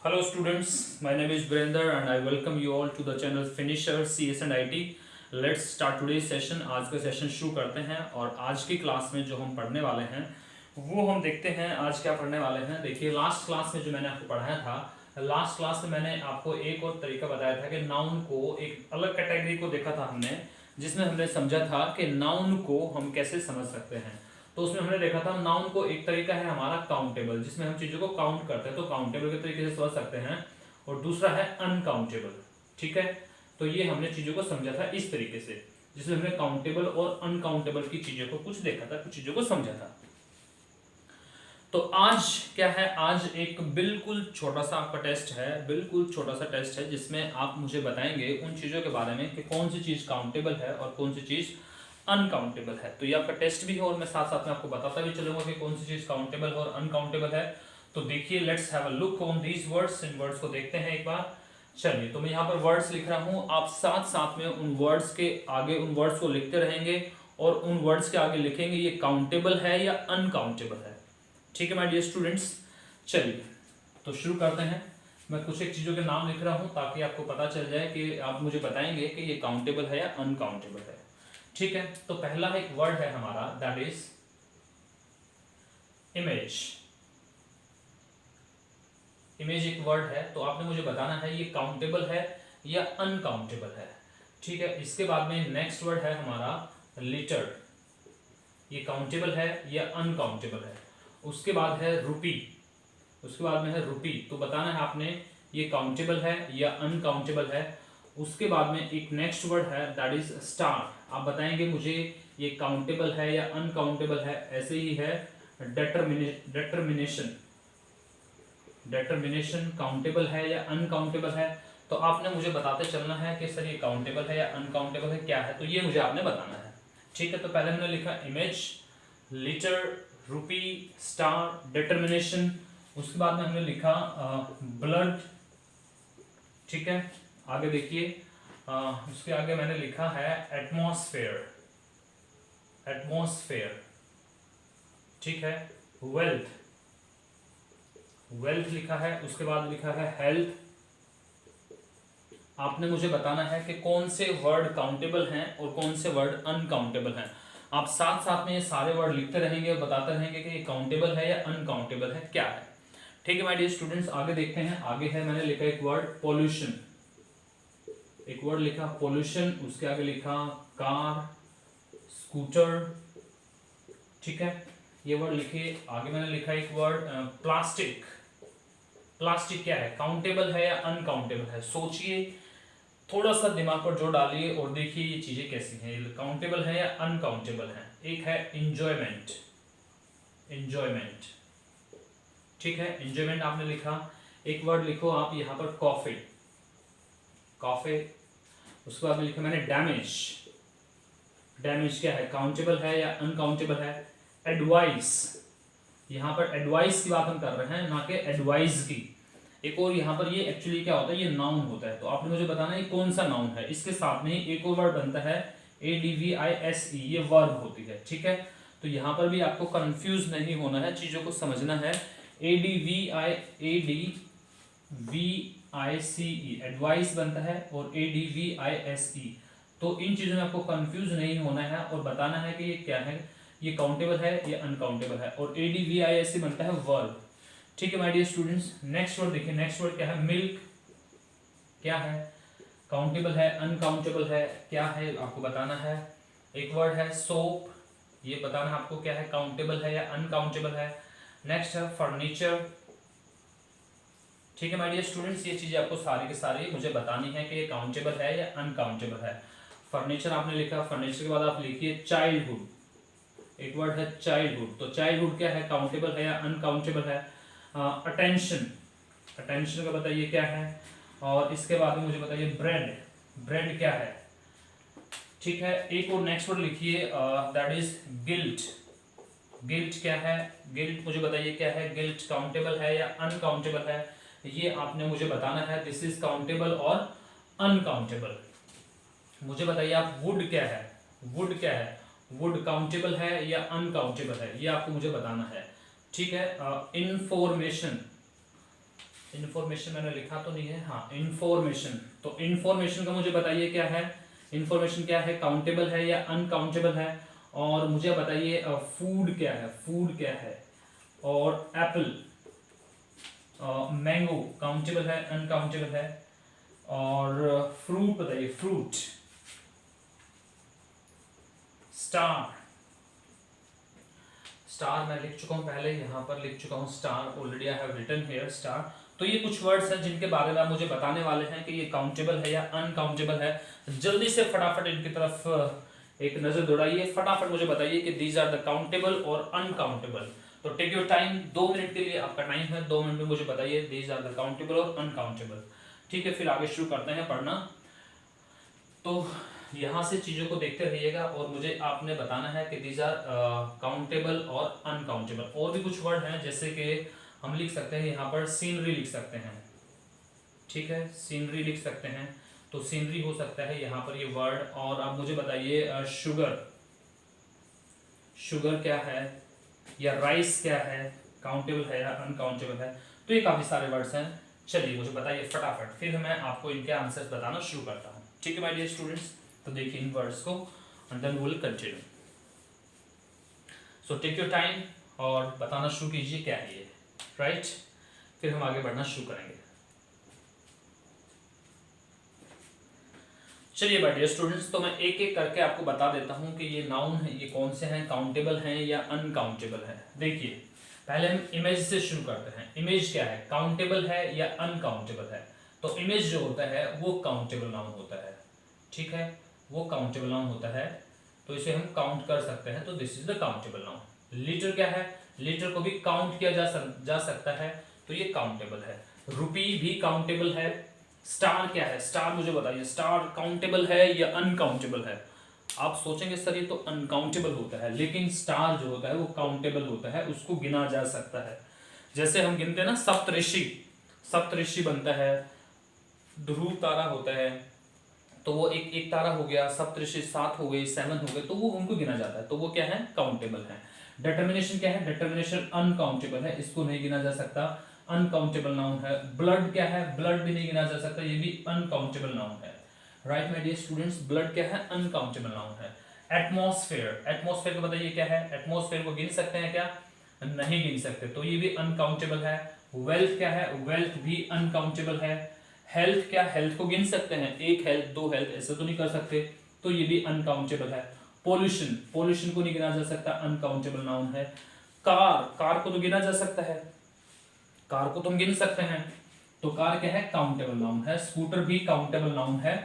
Hello students, my name is Virender and I welcome you all to the channel Finisher CS and IT. Let's start today's session. आज का session शुरू करते हैं और आज की क्लास में जो हम पढ़ने वाले हैं वो हम देखते हैं आज क्या पढ़ने वाले हैं। देखिए लास्ट क्लास में जो मैंने आपको पढ़ाया था, लास्ट क्लास में मैंने आपको एक और तरीका बताया था कि नाउन को एक अलग कैटेगरी को देखा था हमने, जिसमें हमने समझा था कि नाउन को हम कैसे समझ सकते हैं। तो उसमें हमने देखा था नाउन को एक तरीका है हमारा काउंटेबल, जिसमें हम चीजों को काउंट करते हैं, तो काउंटेबल के तरीके से समझ सकते हैं, और दूसरा है अनकाउंटेबल। ठीक है, तो ये हमने चीजों को समझा था इस तरीके से, जिसमें हमने काउंटेबल और अनकाउंटेबल की चीजों को कुछ देखा था, कुछ चीजों को समझा था। तो आज क्या है, आज एक बिल्कुल छोटा सा आपका टेस्ट है, बिल्कुल छोटा सा टेस्ट है, जिसमें आप मुझे बताएंगे उन चीजों के बारे में कि कौन सी चीज काउंटेबल है और कौन सी चीज अनकाउंटेबल है। तो ये आपका टेस्ट भी है और मैं साथ साथ में आपको बताता भी चलूंगा कि कौन सी चीज काउंटेबल है और अनकाउंटेबल है। तो देखिए, let's have a look on these words. In words को देखते हैं एक बार। चलिए, तो मैं यहाँ पर वर्ड्स लिख रहा हूँ, आप साथ साथ में उन वर्ड्स के आगे उन वर्ड्स को लिखते रहेंगे और उन वर्ड्स के आगे लिखेंगे ये काउंटेबल है या अनकाउंटेबल है। ठीक है माय डियर स्टूडेंट्स, चलिए तो शुरू करते हैं। मैं कुछ एक चीजों के नाम लिख रहा हूँ ताकि आपको पता चल जाए कि आप मुझे बताएंगे कि ये काउंटेबल है या अनकाउंटेबल है। ठीक है, तो पहला एक वर्ड है हमारा, दैट इज इमेज। इमेज एक वर्ड है, तो आपने मुझे बताना है ये काउंटेबल है या अनकाउंटेबल है। ठीक है, इसके बाद में नेक्स्ट वर्ड है हमारा लिटर। ये काउंटेबल है या अनकाउंटेबल है। उसके बाद है रुपी, उसके बाद में है रुपी, तो बताना है आपने ये काउंटेबल है या अनकाउंटेबल है। उसके बाद में एक नेक्स्ट वर्ड है दैट इज स्टार। आप बताएंगे मुझे ये काउंटेबल है या अनकाउंटेबल है। ऐसे ही है डेटरमिनेशन। डेटरमिनेशन काउंटेबल है या अनकाउंटेबल है। तो आपने मुझे बताते चलना है कि सर ये काउंटेबल है या अनकाउंटेबल है, क्या है, तो ये मुझे आपने बताना है। ठीक है, तो पहले हमने लिखा इमेज, लिटर, रुपी, स्टार, डेटरमिनेशन। उसके बाद में हमने लिखा ब्लड। ठीक है, आगे देखिए, उसके आगे मैंने लिखा है एटमॉस्फेयर। एटमॉस्फेयर। ठीक है, वेल्थ, वेल्थ लिखा है। उसके बाद लिखा है हेल्थ। आपने मुझे बताना है कि कौन से वर्ड काउंटेबल हैं और कौन से वर्ड अनकाउंटेबल हैं। आप साथ साथ में ये सारे वर्ड लिखते रहेंगे और बताते रहेंगे कि ये काउंटेबल है या अनकाउंटेबल है, क्या है। ठीक है माय डियर स्टूडेंट्स, आगे देखते हैं। आगे है, मैंने लिखा एक वर्ड पॉल्यूशन। एक वर्ड लिखा पॉल्यूशन, उसके आगे लिखा कार, स्कूटर। ठीक है, ये वर्ड लिखे। आगे मैंने लिखा एक वर्ड प्लास्टिक। प्लास्टिक क्या है, काउंटेबल है या अनकाउंटेबल है, सोचिए, थोड़ा सा दिमाग पर जोर डालिए और देखिए ये चीजें कैसी हैं, काउंटेबल है या अनकाउंटेबल है। एक है इंजॉयमेंट। इंजॉयमेंट। ठीक है, इंजॉयमेंट आपने लिखा। एक वर्ड लिखो आप यहाँ पर कॉफी। कॉफी। उसके बाद में लिखा मैंने डैमेज। डैमेज क्या है, काउंटेबल है या अनकाउंटेबल है। एडवाइस, यहाँ पर एडवाइस की बात हम कर रहे हैं, ना कि एडवाइस की। एक और यहाँ पर ये एक्चुअली क्या होता है, ये नाउन होता है, तो आपने मुझे बताना है कौन सा नाउन है। इसके साथ में ही एक और वर्ड बनता है ADVISE, ये वर्ब होती है। ठीक है, तो यहाँ पर भी आपको कंफ्यूज नहीं होना है, चीजों को समझना है। ADVICE एडवाइस बनता है और ADVISE, तो इन चीजों में आपको कंफ्यूज नहीं होना है और बताना है कि ये क्या है, ये काउंटेबल है या अनकाउंटेबल है। और ADVISE बनता है वर्ब। ठीक है my dear students, next word देखिए। नेक्स्ट वर्ड क्या है, मिल्क। क्या है, काउंटेबल है, अनकाउंटेबल है, क्या है, आपको बताना है। एक वर्ड है सोप, ये बताना है आपको क्या है, काउंटेबल है या अनकाउंटेबल है। नेक्स्ट है फर्नीचर। ठीक है माय डियर स्टूडेंट्स, ये चीजें आपको सारी की सारी मुझे बतानी है कि ये काउंटेबल है या अनकाउंटेबल है। फर्नीचर आपने लिखा। फर्नीचर के बाद आप लिखिए चाइल्डहुड। एक वर्ड है चाइल्डहुड, तो चाइल्डहुड क्या है, काउंटेबल है या अनकाउंटेबल है। अटेंशन। अटेंशन का बताइए क्या है। और इसके बाद में मुझे बताइए ब्रेड। ब्रेड क्या है। ठीक है, एक और नेक्स्ट वर्ड लिखिए, दैट इज गिल्ट। गिल्ट क्या है, गिल्ट मुझे बताइए क्या है, गिल्ट काउंटेबल है या अनकाउंटेबल है, ये आपने मुझे बताना है। दिस इज काउंटेबल और अनकाउंटेबल। मुझे बताइए आप वुड क्या है। वुड क्या है, वुड काउंटेबल है या अनकाउंटेबल है, ये आपको मुझे बताना है। ठीक है, इंफॉर्मेशन। इंफॉर्मेशन मैंने लिखा तो नहीं है, हाँ इंफॉर्मेशन। तो इंफॉर्मेशन का मुझे बताइए क्या है, इंफॉर्मेशन क्या है, काउंटेबल है या अनकाउंटेबल है। और मुझे बताइए फूड क्या है, फूड क्या है। और एप्पल, मैंगो काउंटेबल है अनकाउंटेबल है। और फ्रूट बताइए, फ्रूट। स्टार, स्टार मैं लिख चुका हूं पहले, यहां पर लिख चुका हूं star, already I have written here star. तो ये कुछ वर्ड्स हैं जिनके बारे में आप मुझे बताने वाले हैं कि ये काउंटेबल है या अनकाउंटेबल है। जल्दी से फटाफट इनकी तरफ एक नजर दौड़ाइए, फटाफट मुझे बताइए कि दीज आर द काउंटेबल और अनकाउंटेबल। तो टेक योर टाइम, 2 मिनट के लिए आपका टाइम है, 2 मिनट में मुझे बताइए दीज आर द काउंटेबल और अनकाउंटेबल। ठीक है, फिर आगे शुरू करते हैं पढ़ना। तो यहाँ से चीजों को देखते रहिएगा और मुझे आपने बताना है कि दीज आर काउंटेबल और अनकाउंटेबल। और भी कुछ वर्ड हैं जैसे कि हम लिख सकते हैं यहाँ पर सीनरी लिख सकते हैं। ठीक है, सीनरी लिख सकते हैं, तो सीनरी हो सकता है यहाँ पर ये वर्ड। और आप मुझे बताइए शुगर, शुगर क्या है, या राइस क्या है, काउंटेबल है या अनकाउंटेबल है। तो ये काफी सारे वर्ड्स हैं। चलिए मुझे बताइए फटाफट, फिर मैं आपको इनके आंसर्स बताना शुरू करता हूँ। ठीक है माय डियर स्टूडेंट्स, तो देखिए इन वर्ड्स को and then we will continue. So take your time और बताना शुरू कीजिए क्या है ये, राइट। फिर हम आगे बढ़ना शुरू करेंगे। चलिए माय डियर स्टूडेंट्स, तो मैं एक एक करके आपको बता देता हूं कि ये नाउन है, ये कौन से हैं, काउंटेबल हैं या अनकाउंटेबल है। देखिए पहले हम इमेज से शुरू करते हैं। इमेज क्या है, काउंटेबल है या अनकाउंटेबल है। तो इमेज जो होता है वो काउंटेबल नाउन होता है। ठीक है, वो काउंटेबल नाउन होता है, तो इसे हम काउंट कर सकते हैं, तो this is the countable noun. Litre क्या है, लीटर को भी काउंट किया जा सकता है, तो ये काउंटेबल है। रुपी भी काउंटेबल है। स्टार क्या है, स्टार मुझे बताइए, स्टार काउंटेबल है या अनकाउंटेबल है। आप सोचेंगे सर ये तो अनकाउंटेबल होता है, लेकिन स्टार जो होता है वो काउंटेबल होता है, उसको गिना जा सकता है। जैसे हम गिनते हैं ना सप्तऋषि, सप्तऋषि बनता है, ध्रुव तारा होता है, तो वो एक एक तारा हो गया, सप्तऋषि 7 हो गए, 7 हो गए, तो वो उनको गिना जाता है, तो वो क्या है, काउंटेबल है। डिटर्मिनेशन क्या है, डिटर्मिनेशन अनकाउंटेबल है, इसको नहीं गिना जा सकता, अनकाउंटेबल नाउन है। ब्लड क्या है, ब्लड भी नहीं गिना जा सकता, ये भी अनकाउंटेबल नाउन है। Right my dear students, blood क्या है, अनकाउंटेबल नाउन है। एटमॉस्फेयर, एटमॉस्फेयर को बताइए क्या है, एटमॉस्फेयर को गिन सकते हैं क्या, नहीं गिन सकते, तो ये भी अनकाउंटेबल है। वेल्थ क्या है, वेल्थ भी अनकाउंटेबल है। हेल्थ क्या, हेल्थ को गिन सकते हैं, एक हेल्थ, 2 हेल्थ, ऐसे तो नहीं कर सकते, तो ये भी अनकाउंटेबल है। पोल्यूशन, पोल्यूशन को नहीं गिना जा सकता, अनकाउंटेबल नाउन है। कार, कार को तो गिना जा सकता है, कार को तुम गिन सकते हैं, तो कार क्या है, काउंटेबल नाउन है। स्कूटर भी काउंटेबल नाउन है,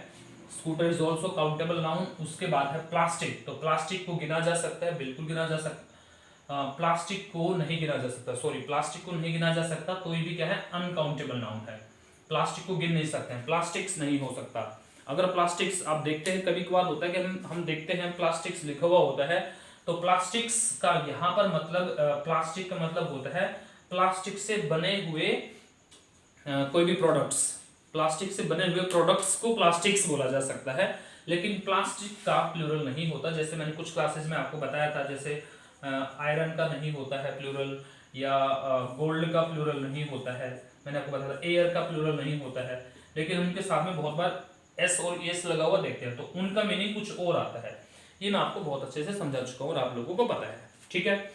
scooter is also countable noun. उसके बाद है प्लास्टिक, तो प्लास्टिक को गिना जा सकता है, बिल्कुल गिना जा सकता, प्लास्टिक को नहीं गिना जा सकता, सॉरी प्लास्टिक को नहीं गिना जा सकता, तो ये भी क्या है, अनकाउंटेबल नाउन है। प्लास्टिक को गिन नहीं सकते हैं, प्लास्टिक्स नहीं हो सकता। अगर प्लास्टिक्स आप देखते हैं, कभी कभार होता है कि हम देखते हैं प्लास्टिक्स लिखा हुआ होता है, तो प्लास्टिक्स का यहाँ पर मतलब, प्लास्टिक का मतलब होता है प्लास्टिक से बने हुए कोई भी प्रोडक्ट्स, प्लास्टिक से बने हुए प्रोडक्ट्स को प्लास्टिक्स बोला जा सकता है, लेकिन प्लास्टिक का प्लूरल नहीं होता। जैसे मैंने कुछ क्लासेस में आपको बताया था, जैसे आयरन का नहीं होता है प्लूरल, या गोल्ड का प्लूरल नहीं होता है, मैंने आपको बताया था एयर का प्लूरल नहीं होता है, लेकिन उनके साथ में बहुत बार एस और एस लगा हुआ देखते हैं, तो उनका मीनिंग कुछ और आता है। ये मैं आपको बहुत अच्छे से समझा चुका हूँ और आप लोगों को पता है। ठीक है,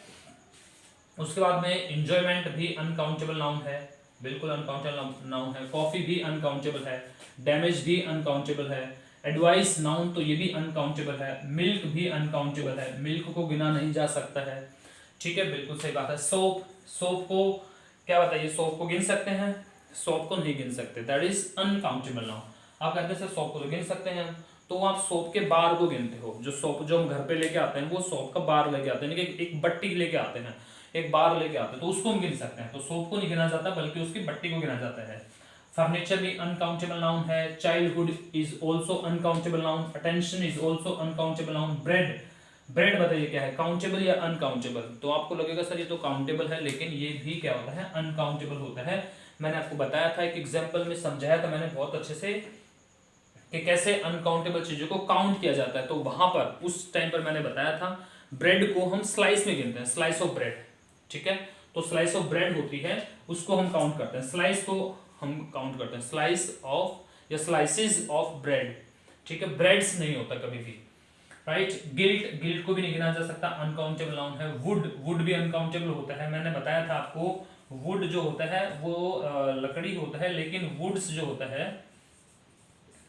उसके बाद में एंजॉयमेंट भी अनकाउंटेबल नाउन है, बिल्कुल अनकाउंटेबल नाउन है। कॉफी भी अनकाउंटेबल है, डैमेज भी अनकाउंटेबल है। एडवाइस नाउन, तो ये भी अनकाउंटेबल है। मिल्क भी अनकाउंटेबल है, मिल्क को गिना नहीं जा सकता है। ठीक है, बिल्कुल सही बात है। सोप, सोप को क्या बताइए, सोप को गिन सकते हैं, सोप को नहीं गिन सकते, दैट इज अनकाउंटेबल नाउन। आप कहते हैं सर सोप को तो गिन सकते हैं, तो आप सोप के बार को गिनते हो, जो सोप जो हम घर पे लेके आते हैं वो सोप का बार लेके आते हैं, एक बट्टी लेके आते हैं, एक बार लेके आते हैं, तो उसको हम गिन सकते हैं। तो सोप को नहीं गिना जाता, बल्कि उसकी बट्टी को गिना जाता है। फर्नीचर भी अनकाउंटेबल नाउन है। Childhood is also uncountable noun. Attention is also uncountable noun. Bread, bread बताइए क्या है, काउंटेबल या अनकाउंटेबल। तो आपको लगेगा सर ये तो काउंटेबल है, लेकिन ये भी क्या होता है, अनकाउंटेबल होता है। मैंने आपको बताया था, एक एग्जांपल में समझाया था मैंने बहुत अच्छे से कि कैसे अनकाउंटेबल चीजों को काउंट किया जाता है। तो वहां पर उस टाइम पर मैंने बताया था, ब्रेड को हम स्लाइस में गिनते हैं, स्लाइस ऑफ ब्रेड। ठीक है, तो स्लाइस ऑफ ब्रेड होती है, उसको हम काउंट करते हैं। स्लाइस को हम काउंट करते हैं, स्लाइस ऑफ या स्लाइसेस ऑफ ब्रेड, ठीक है, ब्रेड्स नहीं होता कभी भी, राइट। गिल्ट, गिल्ट को भी नहीं गिना जा सकता, अनकाउंटेबल नाउन है। वुड, वुड भी अनकाउंटेबल होता है, मैंने बताया था आपको, वुड जो होता है वो लकड़ी होता है, लेकिन वुड्स जो होता है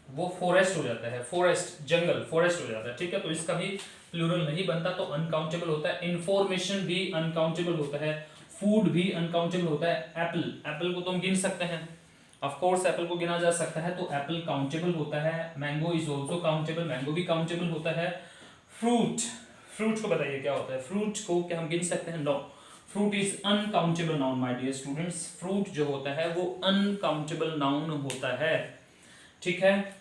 वो फॉरेस्ट हो जाता है, फॉरेस्ट जंगल, फॉरेस्ट हो जाता है, ठीक है। तो इसका भी प्लूरल नहीं बनता, तो अनकाउंटेबल होता है। इंफॉर्मेशन भी अनकाउंटेबल होता है, फूड भी अनकाउंटेबल होता है। एप्पल, एप्पल को तो हम गिन सकते हैं, ऑफ कोर्स एप्पल को गिना जा सकता है, तो एप्पल काउंटेबल होता है। Mango is also countable, mango भी काउंटेबल होता है। फ्रूट, फ्रूट को बताइए क्या होता है, फ्रूट को क्या हम गिन सकते हैं? No, fruit is uncountable noun my dear students. Fruit जो होता है वो अनकाउंटेबल नाउन होता है, ठीक है।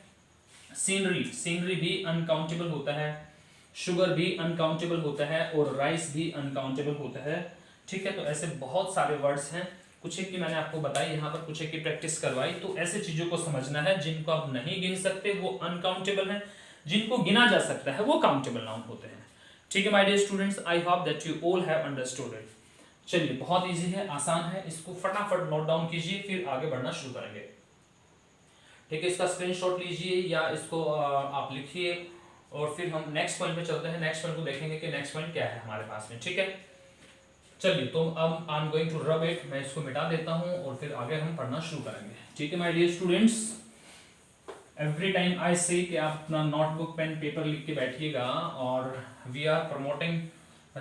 सीनरी, सीनरी भी अनकाउंटेबल होता है। शुगर भी अनकाउंटेबल होता है, और राइस भी अनकाउंटेबल होता है, ठीक है। तो ऐसे बहुत सारे वर्ड्स हैं, कुछ एक की मैंने आपको बताई यहाँ पर, कुछ एक की प्रैक्टिस करवाई। तो ऐसे चीजों को समझना है, जिनको आप नहीं गिन सकते वो अनकाउंटेबल है, जिनको गिना जा सकता है वो काउंटेबल नाउन होते हैं, ठीक है my dear students. I hope that you all have understood it. चलिए, बहुत इजी है, आसान है, इसको फटाफट नोट डाउन कीजिए, फिर आगे बढ़ना शुरू करेंगे, ठीक है। इसका स्क्रीनशॉट लीजिए या इसको आप लिखिए, और फिर हम नेक्स्ट पॉइंट पे चलते हैं। नेक्स्ट पॉइंट को देखेंगे कि नेक्स्ट पॉइंट क्या है हमारे पास में, ठीक है। चलिए, तो अब I am going to rub it, मैं इसको मिटा देता हूं और फिर आगे हम पढ़ना शुरू करेंगे, ठीक है my dear students. Every time I say कि आप अपना नोटबुक पेन पेपर लिख के बैठिएगा, और we are promoting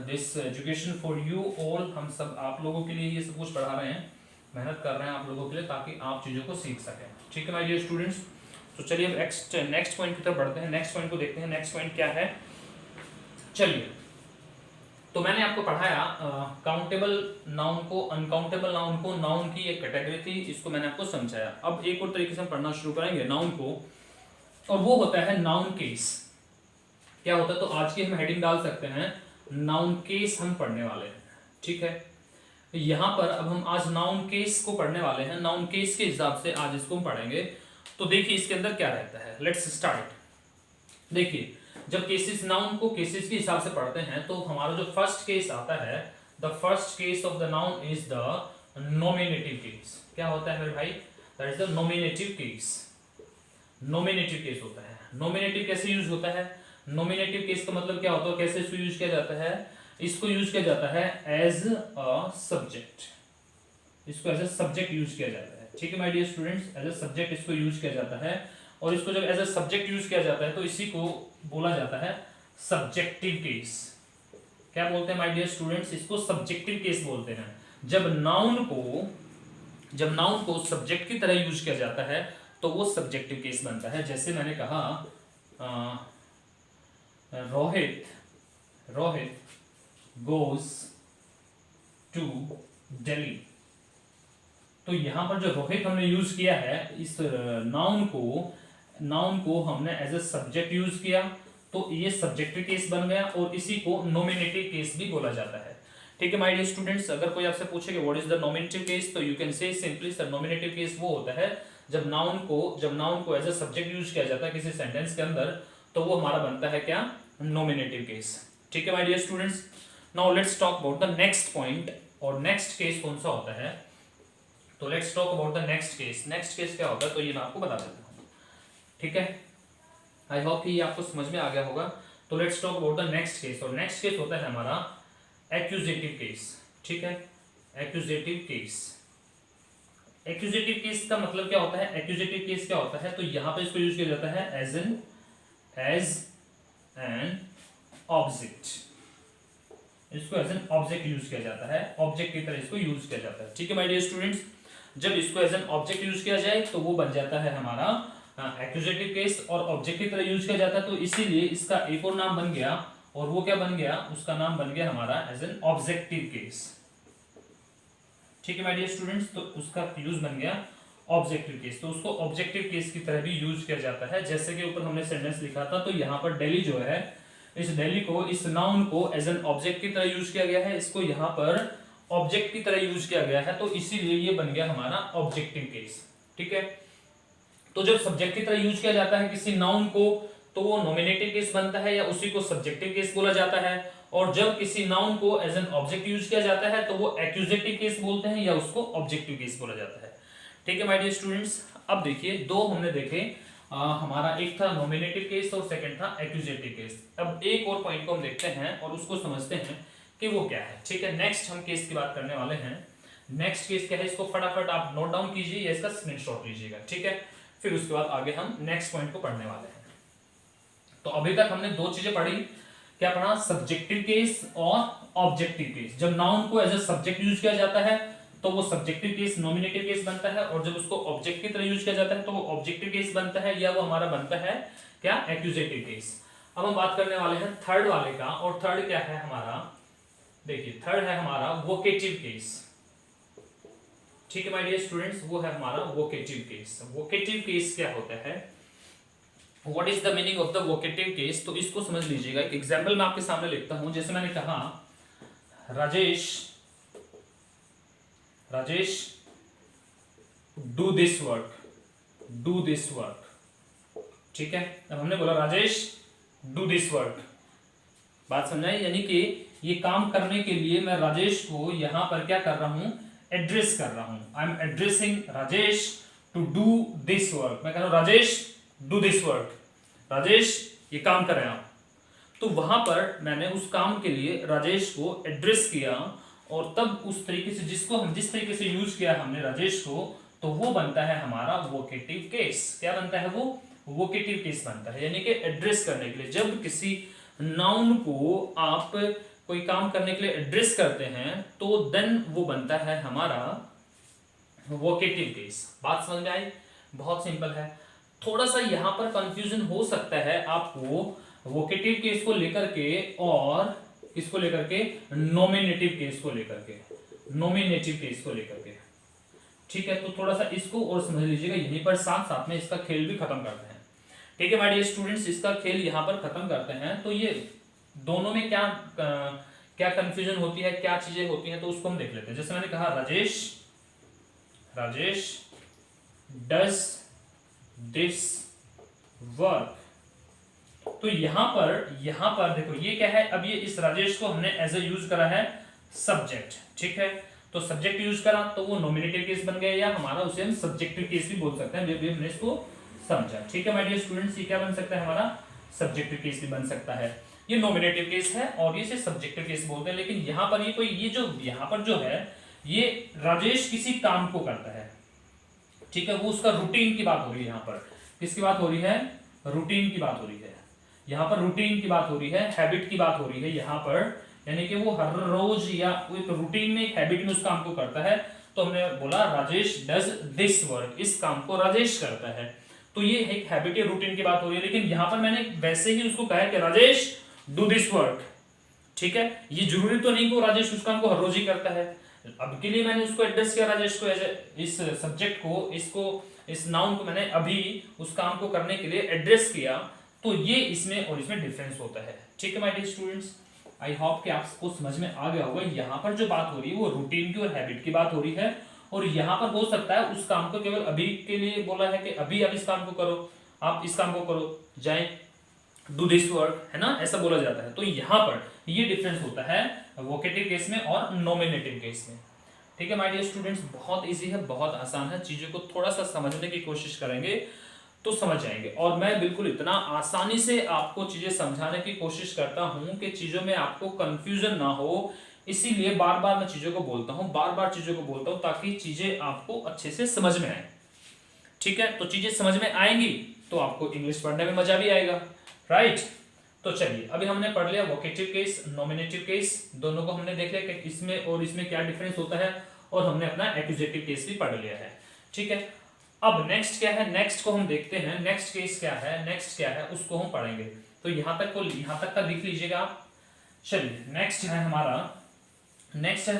this education for you all. हम सब आप लोगों के लिए ये सब कुछ पढ़ा रहे हैं, मेहनत कर रहे हैं आप लोगों के लिए, ताकि आप चीज़ों को सीख सकें, ठीक है माय डियर स्टूडेंट्स। तो चलिए अब नेक्स्ट पॉइंट की तरफ बढ़ते हैं। नेक्स्ट पॉइंट को देखते हैं, नेक्स्ट पॉइंट क्या है। चलिए, तो मैंने आपको पढ़ाया काउंटेबल नाउन को, अनकाउंटेबल नाउन को, नाउन की एक कैटेगरी थी, इसको मैंने आपको समझाया। अब एक और तरीके से हम पढ़ना शुरू करेंगे नाउन को, और वो होता है नाउन केस। क्या होता है, तो आज की हम हेडिंग डाल सकते हैं नाउन केस हम पढ़ने वाले हैं, ठीक है। यहां पर अब हम आज नाउन केस को पढ़ने वाले हैं, नाउन केस के हिसाब से आज इसको हम पढ़ेंगे। तो देखिए इसके अंदर क्या रहता है, लेट्स स्टार्ट। देखिए, जब केसेस, नाउन को केसेस के हिसाब से पढ़ते हैं, तो हमारा जो फर्स्ट केस आता है, the first case of the noun is the nominative case. क्या होता है मेरे भाई? That is the nominative case. Nominative case होता है। नॉमिनेटिव कैसे यूज होता है? नॉमिनेटिव केस का मतलब क्या होता है, कैसे इसको यूज किया जाता है? इसको यूज किया जाता है एज अ सब्जेक्ट, इसको एज अ सब्जेक्ट यूज किया जाता है, ठीक है माय डियर स्टूडेंट्स। एज अ सब्जेक्ट इसको यूज किया जाता है, और इसको जब एज अ सब्जेक्ट यूज किया जाता है तो इसी को बोला जाता है सब्जेक्टिव केस। क्या बोलते हैं माय डियर स्टूडेंट्स? इसको सब्जेक्टिव केस बोलते हैं। जब नाउन को सब्जेक्ट की तरह यूज किया जाता है तो वो सब्जेक्टिव केस बनता है। जैसे मैंने कहा रोहित गोज टू दिल्ली, तो यहां पर जो रोहित हमने यूज किया है, इस नाउन को हमने एज ए सब्जेक्ट यूज किया, तो ये सब्जेक्टिव केस बन गया, और इसी को नॉमिनेटिव केस भी बोला जाता है, ठीक है माय डियर स्टूडेंट्स। अगर कोई आपसे पूछे कि what is the nominative case, तो you can say simply sir, nominative case वो होता है जब नाउन को एज ए सब्जेक्ट यूज किया जाता है किसी सेंटेंस के अंदर, तो वो हमारा बनता है क्या? नॉमिनेटिव केस, ठीक है my dear students. Now let's talk about the next point, और नेक्स्ट केस कौन सा होता है, तो let's talk about the next case. Next case क्या होता है, तो ये मैं आपको बता देता हूँ, ठीक है। आई होप कि ये आपको समझ में आ गया होगा। तो let's talk about the next case, और नेक्स्ट केस होता है हमारा एक्यूजेटिव केस, ठीक है। एक्यूजेटिव केस, एक्यूजेटिव केस का मतलब क्या होता है? एक्यूजेटिव केस क्या होता है, तो यहां पे इसको यूज किया जाता है एज एन ऑब्जेक्ट, इसको एज एन ऑब्जेक्ट यूज किया जाता है, ऑब्जेक्ट की तरह इसको यूज किया जाता है, ठीक है माय डियर स्टूडेंट्स। जब इसको एज एन ऑब्जेक्ट यूज किया जाए तो वो बन जाता है हमारा एक्यूजेटिव केस, और ऑब्जेक्ट की तरह यूज किया जाता है तो इसीलिए इसका एक और नाम बन गया, और वो क्या बन गया? उसका नाम बन गया हमारा एज एन ऑब्जेक्टिव केस, ठीक है माय डियर स्टूडेंट्स। तो उसका यूज बन गया ऑब्जेक्टिव केस, तो उसको ऑब्जेक्टिव केस की तरह भी यूज किया जाता है। जैसे कि ऊपर हमने सेंटेंस लिखा था, तो यहाँ पर दिल्ली जो है, इस दिल्ली को, इस नाउन को एज एन ऑब्जेक्ट की तरह यूज किया गया है, इसको यहाँ पर ऑब्जेक्ट की तरह यूज किया गया है, तो इसीलिए ये बन गया हमारा ऑब्जेक्टिव केस, ठीक है। तो जब सब्जेक्ट की तरह यूज किया जाता है किसी नाउन को, तो वो नॉमिनेटिव केस बनता है, या उसी को सब्जेक्टिव केस बोला जाता है। और जब किसी नाउन को एज एन ऑब्जेक्ट यूज किया जाता है तो वो एक्यूजेटिव केस बोलते हैं, या उसको ऑब्जेक्टिव केस बोला जाता है, ठीक है माय डियर स्टूडेंट्स। अब देखिए दो हमने देखे, हमारा एक था नॉमिनेटिव केस और सेकंड था एक्यूजेटिव केस। अब एक और पॉइंट को हम देखते हैं और उसको समझते हैं कि वो क्या है। ठीक है, नेक्स्ट हम केस की बात करने वाले हैं। नेक्स्ट केस क्या है, इसको फटाफट आप नोट डाउन कीजिए या इसका स्क्रीनशॉट लीजिएगा। ठीक है, फिर उसके बाद आगे हम नेक्स्ट पॉइंट को पढ़ने वाले हैं। तो अभी तक हमने दो चीजें पढ़ी, क्या पढ़ा, सब्जेक्टिव केस और ऑब्जेक्टिव केस। जब नाउन को एज ए सब्जेक्ट यूज किया जाता है तो वो सब्जेक्टिव केस नॉमिनेटिव केस बनता है, और जब उसको ऑब्जेक्ट की तरह यूज किया जाता है तो वो ऑब्जेक्टिव केस बनता है, या वो हमारा बनता है क्या, एक्यूजेटिव केस। अब हम बात करने वाले हैं थर्ड वाले का, और थर्ड क्या है हमारा, देखिए थर्ड है हमारा वोकेटिव केस। ठीक है माय डियर स्टूडेंट्स, वो है हमारा वोकेटिव केस। वोकेटिव केस क्या होता है, what is the meaning of the vocative case, तो इसको समझ लीजिएगा। एक एग्जांपल मैं आपके सामने लिखता हूं। जैसे मैंने कहा राजेश डू दिस वर्क। ठीक है, अब हमने बोला राजेश डू दिस वर्क, बात समझाई, यानी कि ये काम करने के लिए मैं राजेश को यहां पर क्या कर रहा हूं, एड्रेस कर रहा हूं। I am addressing Rajesh to do this work. मैं कह रहा हूं Rajesh do this work, Rajesh ये काम करें आप। तो वहां पर मैंने उस काम के लिए राजेश को एड्रेस किया, और तब उस तरीके से जिस तरीके से यूज किया हमने राजेश को, तो वो बनता है हमारा वोकेटिव केस। क्या बनता है, वो वोकेटिव केस बनता है, यानी कि एड्रेस करने के लिए। जब किसी नाउन को आप कोई काम करने के लिए एड्रेस करते हैं तो देन वो बनता है हमारा वोकेटिव केस। बात समझ में आई, बहुत सिंपल है। थोड़ा सा यहां पर कंफ्यूजन हो सकता है आपको वोकेटिव केस को लेकर के और किसको लेकर के, नॉमिनेटिव केस को लेकर के। ठीक है, तो थोड़ा सा इसको और समझ लीजिएगा। यहीं पर साथ साथ में इसका खेल भी खत्म करते हैं। ठीक है माय डियर स्टूडेंट्स, इसका खेल यहां पर खत्म करते हैं। तो ये दोनों में क्या कंफ्यूजन होती है, क्या चीजें होती हैं, तो उसको हम देख लेते हैं। जैसे मैंने कहा राजेश डज दिस वर्क, तो यहां पर देखो ये क्या है, अब ये इस राजेश को हमने एज ए यूज करा है सब्जेक्ट। ठीक है, तो सब्जेक्ट यूज करा तो वो नॉमिनेटिव केस बन गया, या हमारा उसे हम सब्जेक्टिव केस भी बोल सकते हैं। जब हमने इसको समझा। ठीक है माय डियर स्टूडेंट्स, ये क्या बन सकता है, हमारा सब्जेक्टिव केस भी बन सकता है। ये नॉमिनेटिव केस है और ये से सब्जेक्टिव केस बोलते हैं। लेकिन यहाँ पर ये जो यहाँ पर जो है, ये राजेश किसी काम को करता है। ठीक है, वो उसका रूटीन की बात हो रही है। यहाँ पर किसकी बात हो रही है, रूटीन की बात हो रही है। यहाँ पर रूटीन की बात हो रही है, हैबिट की बात हो रही है यहाँ पर, यानी कि वो हर रोज या एक रूटीन में, एक हैबिट में उस काम को करता है। तो हमने बोला राजेश डज दिस वर्क, इस काम को राजेश करता है। तो ये एक हैबिट या रूटीन की बात हो रही है। लेकिन यहाँ पर मैंने वैसे ही उसको कहा है कि राजेश डू दिस वर्क। ठीक है, ये जरूरी तो नहीं कि राजेश उस काम को हर रोज ही करता है। अब के लिए मैंने उसको एड्रेस किया राजेश को, इस सब्जेक्ट को, इस नाउन को मैंने अभी उस काम को करने के लिए एड्रेस किया। तो ये इसमें और इसमें डिफरेंस होता है। ठीक है my dear students, I hope कि आपको समझ में आ गया होगा। यहाँ पर जो बात हो रही है वो रूटीन की और हैबिट की बात हो रही है, और यहाँ पर हो सकता है उस काम को केवल अभी के लिए बोला है कि अभी आप इस काम को करो, आप इस काम को करो, जाए डू दिस वर्क, है ना, ऐसा बोला जाता है। तो यहाँ पर ये डिफरेंस होता है वोकेटिव केस में और नॉमिनेटिव केस में। ठीक है माय डियर स्टूडेंट्स, बहुत इजी है, बहुत आसान है। चीजों को थोड़ा सा समझने की कोशिश करेंगे तो समझ जाएंगे। और मैं बिल्कुल इतना आसानी से आपको चीजें समझाने की कोशिश करता हूं कि चीजों में आपको कंफ्यूजन ना हो, इसीलिए बार बार मैं चीजों को बोलता हूं, ताकि चीजें आपको अच्छे से समझ में आए। ठीक है, तो चीजें समझ में आएंगी तो आपको इंग्लिश पढ़ने में मजा भी आएगा, राइट। तो चलिए, अभी हमने पढ़ लिया वोकेटिव केस, नॉमिनेटिव केस, दोनों को हमने देख लिया कि इसमें और इसमें क्या डिफरेंस होता है, और हमने अपना एक्यूजेटिव केस भी पढ़ लिया है। ठीक है, अब नेक्स्ट क्या है, नेक्स्ट को हम देखते हैं। नेक्स्ट केस क्या है, उसको हम पढ़ेंगे। तो यहां तक का लिख लीजिएगा आप। चलिए, नेक्स्ट है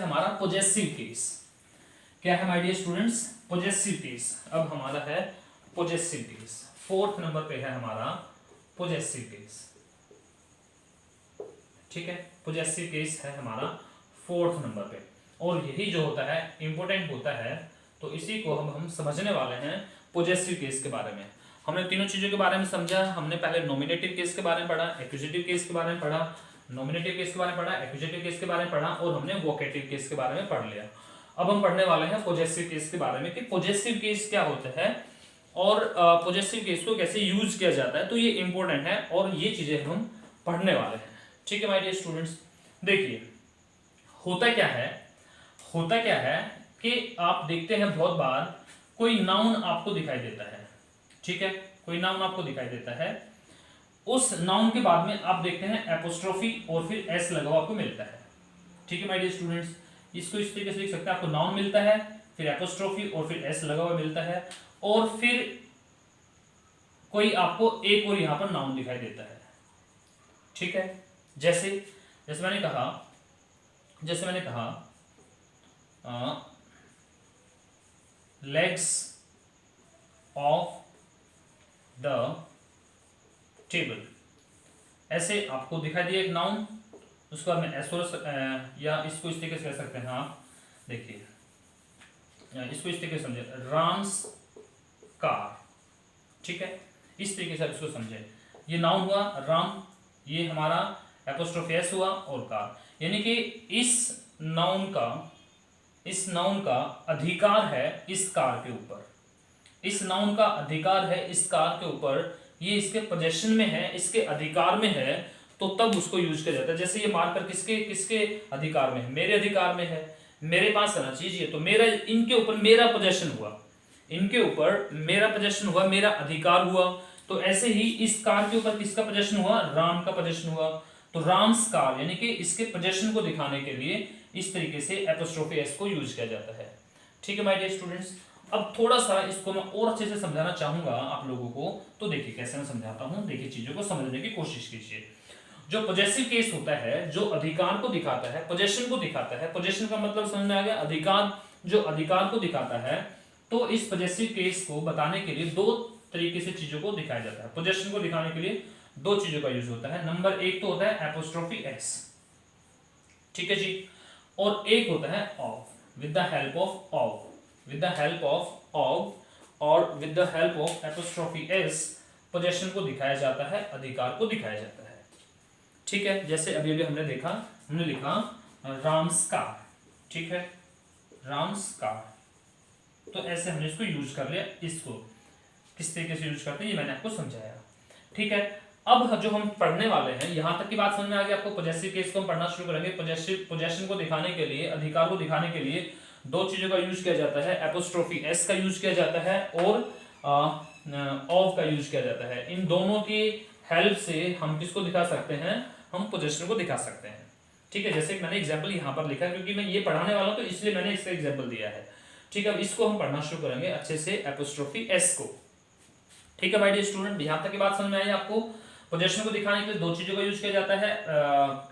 हमारा पोजेसिव केस। क्या है my dear students, possessive case. अब हमारा है पोजेसिव केस, 4th नंबर पे है हमारा पोजेसिव केस। ठीक है, पोजेसिव केस है हमारा 4th नंबर पे, और यही जो होता है इंपॉर्टेंट होता है। तो इसी को हम समझने वाले हैं पोजेसिव केस के बारे में। हमने तीनों चीजों के बारे में समझा। हमने पहले नॉमिनेटिव केस के बारे में पढ़ा, एक्यूजेटिव केस के बारे में पढ़ा, नॉमिनेटिव केस के बारे में पढ़ा, एक्यूजेटिव केस के बारे में पढ़ा, और हमने वोकेटिव केस के बारे में पढ़ लिया। अब हम पढ़ने वाले हैं पॉजेसिव केस के बारे में कि पॉजेसिव केस क्या होता है और पॉजेसिव केस को कैसे यूज किया जाता है। तो ये इंपॉर्टेंट है और ये चीजें हम पढ़ने वाले हैं। ठीक है माय डियर स्टूडेंट्स, देखिए होता क्या है कि आप देखते हैं बहुत बार कोई नाउन आपको दिखाई देता है। ठीक है, कोई नाउन आपको दिखाई देता है, उस नाउन के बाद में आप देखते हैं एपोस्ट्रोफी और फिर एस लगा हुआ आपको मिलता है। ठीक है माय डियर स्टूडेंट्स, इसको इस तरीके से लिख सकते हैं, आपको नाउन मिलता है, फिर एपोस्ट्रोफी और फिर एस लगा हुआ मिलता है, और फिर कोई आपको एक और यहां पर नाउन दिखाई देता है। ठीक है, जैसे मैंने कहा लेग्स ऑफ द टेबल, ऐसे आपको दिखाई दिया एक नाउन, उसके बाद में एसोरस या इसको इस तरीके से कह सकते हैं आप, देखिए इसको इस तरीके से समझे, राम्स कार। ठीक है, इस तरीके से आप इसको समझे, ये नाउन हुआ राम, ये हमारा एपोस्ट्रोफी एस हुआ और कार, यानी कि इस नाउन का अधिकार है इस कार के ऊपर, इस नाउन का अधिकार है इस कार के ऊपर, ये इसके पोजेशन में है, इसके अधिकार में है, तो तब उसको यूज किया जाता है। जैसे ये मार्कर किसके अधिकार में है, मेरे अधिकार में है, मेरे पास आना चाहिए, तो मेरा इनके ऊपर मेरा पोजेशन हुआ, इनके ऊपर मेरा पोजेशन हुआ, मेरा अधिकार हुआ। तो ऐसे ही इस कार के ऊपर किसका पोजेशन हुआ, राम का पोजेशन हुआ, तो राम्स कार, यानी कि इसके पोजेशन को दिखाने के लिए इस तरीके से एपोस्ट्रोफी एस को यूज किया जाता है। ठीक है माय डियर स्टूडेंट्स, अब थोड़ा सा इसको मैं और अच्छे से समझाना चाहूंगा आप लोगों को, तो देखिए कैसे मैं समझाता हूं, देखिए चीजों को समझने की कोशिश कीजिए। जो पॉजेसिव केस होता है, जो अधिकार को दिखाता है, पोजेशन को दिखाता है, पोजेशन का मतलब समझ में आ गया, अधिकार, जो अधिकार को दिखाता है, तो इस पॉजेसिव केस को बताने के लिए दो तरीके से चीजों को दिखाया जाता है। पोजेशन को दिखाने के लिए दो चीजों का यूज होता है, नंबर एक तो होता है एपोस्ट्रोफी एस, ठीक है जी, और एक होता है of, with the help of of, with the help of of और with the help of apostrophe S possession को दिखाया जाता है, अधिकार को दिखाया जाता है। ठीक है, जैसे अभी अभी हमने लिखा राम्स कार, ठीक है, राम्स कार, तो ऐसे हमने इसको यूज कर लिया, इसको किस तरीके से यूज करते हैं ये मैंने आपको समझाया। ठीक है, अब जो हम पढ़ने वाले हैं, यहां तक की बात समझ में आ गई आपको। पॉजेसिव केस को हम पढ़ना शुरू करेंगे। पोजेशन को दिखाने के लिए, अधिकार को दिखाने के लिए दो चीजों का यूज किया जाता है, एपोस्ट्रोफी एस का यूज किया जाता है और ऑफ का यूज किया जाता है। इन दोनों की हेल्प से हम किसको दिखा सकते हैं, हम पोजेशन को दिखा सकते हैं। ठीक है, जैसे मैंने एग्जाम्पल यहाँ पर लिखा, क्योंकि मैं ये पढ़ाने वाला हूँ तो इसलिए मैंने इसका एग्जाम्पल दिया है। ठीक है, अब इसको हम पढ़ना शुरू करेंगे अच्छे से, एपोस्ट्रोफी एस को। ठीक है माय डियर स्टूडेंट, यहाँ तक की बात समझ में आई आपको। पोजेशन को दिखाने के लिए दो चीजों का यूज किया जाता है,